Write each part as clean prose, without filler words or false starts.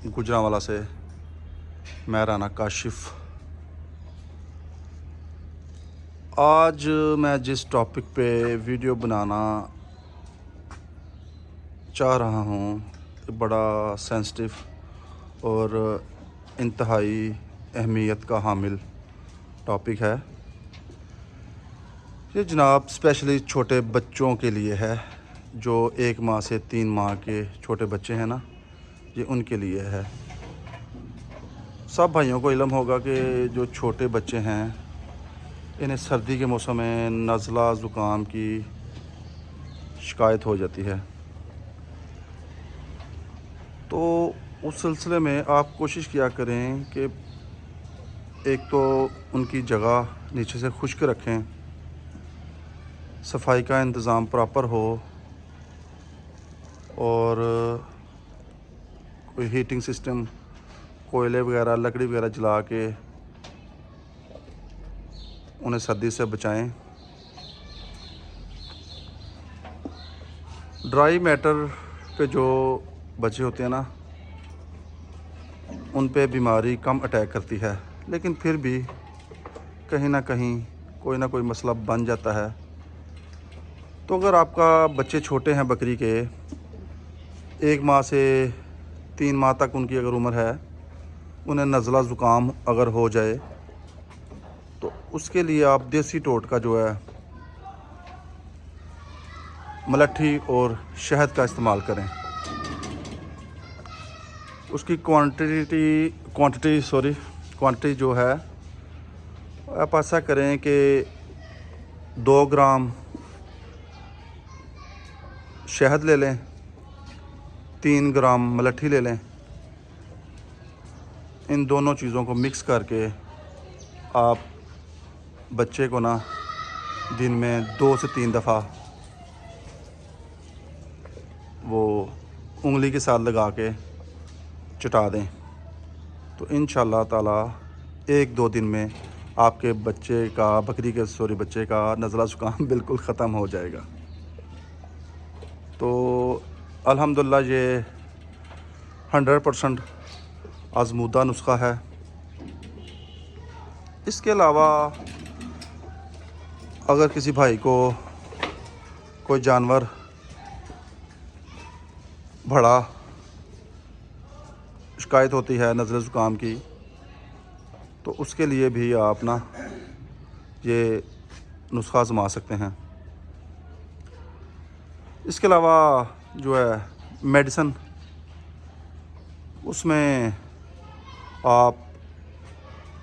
गुजरांवाला से मैं राना काशिफ। आज मैं जिस टॉपिक पे वीडियो बनाना चाह रहा हूँ बड़ा सेंसिटिव और इंतहाई अहमियत का हामिल टॉपिक है। ये जनाब स्पेशली छोटे बच्चों के लिए है, जो 1 माह से 3 माह के छोटे बच्चे हैं ना, ये उनके लिए है। सब भाइयों को इल्म होगा कि जो छोटे बच्चे हैं इन्हें सर्दी के मौसम में नज़ला ज़ुकाम की शिकायत हो जाती है। तो उस सिलसिले में आप कोशिश किया करें कि एक तो उनकी जगह नीचे से खुश्क रखें, सफाई का इंतज़ाम प्रॉपर हो और कोई हीटिंग सिस्टम, कोयले वगैरह, लकड़ी वगैरह जला के उन्हें सर्दी से बचाएं। ड्राई मैटर पे जो बच्चे होते हैं ना, उन पे बीमारी कम अटैक करती है, लेकिन फिर भी कहीं ना कहीं कोई ना कोई मसला बन जाता है। तो अगर आपका बच्चे छोटे हैं बकरी के, 1 माह से 3 माह तक उनकी अगर उम्र है, उन्हें नज़ला ज़ुकाम अगर हो जाए तो उसके लिए आप देसी टोटका जो है मलट्ठी और शहद का इस्तेमाल करें। उसकी क्वांटिटी जो है आप ऐसा करें कि 2 ग्राम शहद ले लें, 3 ग्राम मलट्ठी ले लें। इन दोनों चीज़ों को मिक्स करके आप बच्चे को ना दिन में 2 से 3 दफ़ा वो उंगली के साथ लगा के चटा दें, तो इंशाअल्लाह ताला 1-2 दिन में आपके बच्चे का नज़ला ज़ुकाम बिल्कुल ख़त्म हो जाएगा। तो अल्हम्दुलिल्लाह ये 100% आज़मूदा नुस्खा है। इसके अलावा अगर किसी भाई को कोई जानवर बड़ा शिकायत होती है नज़ले ज़ुकाम की, तो उसके लिए भी आप ना ये नुस्खा आज़मा सकते हैं। इसके अलावा जो है मेडिसिन, उसमें आप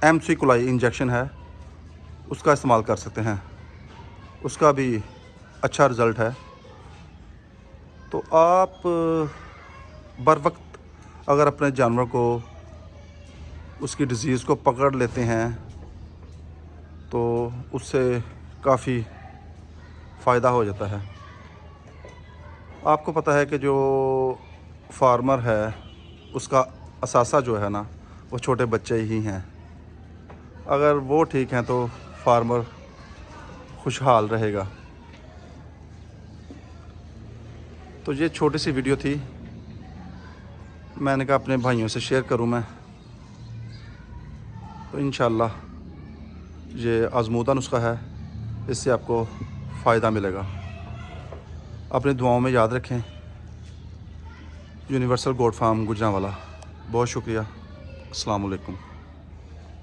MC कुलाई इंजेक्शन है, उसका इस्तेमाल कर सकते हैं। उसका भी अच्छा रिज़ल्ट है। तो आप बर वक्त अगर अपने जानवर को उसकी डिज़ीज़ को पकड़ लेते हैं तो उससे काफ़ी फ़ायदा हो जाता है। आपको पता है कि जो फार्मर है उसका असासा जो है ना, वो छोटे बच्चे ही हैं। अगर वो ठीक हैं तो फार्मर खुशहाल रहेगा। तो ये छोटी सी वीडियो थी, मैंने कहा अपने भाइयों से शेयर करूं मैं। तो इंशाअल्लाह ये आज़मूदा नुस्खा है, इससे आपको फ़ायदा मिलेगा। अपनी दुआओं में याद रखें। Universal goat farm Gujranwala. बहुत शुक्रिया। अस्सलाम वालेकुम।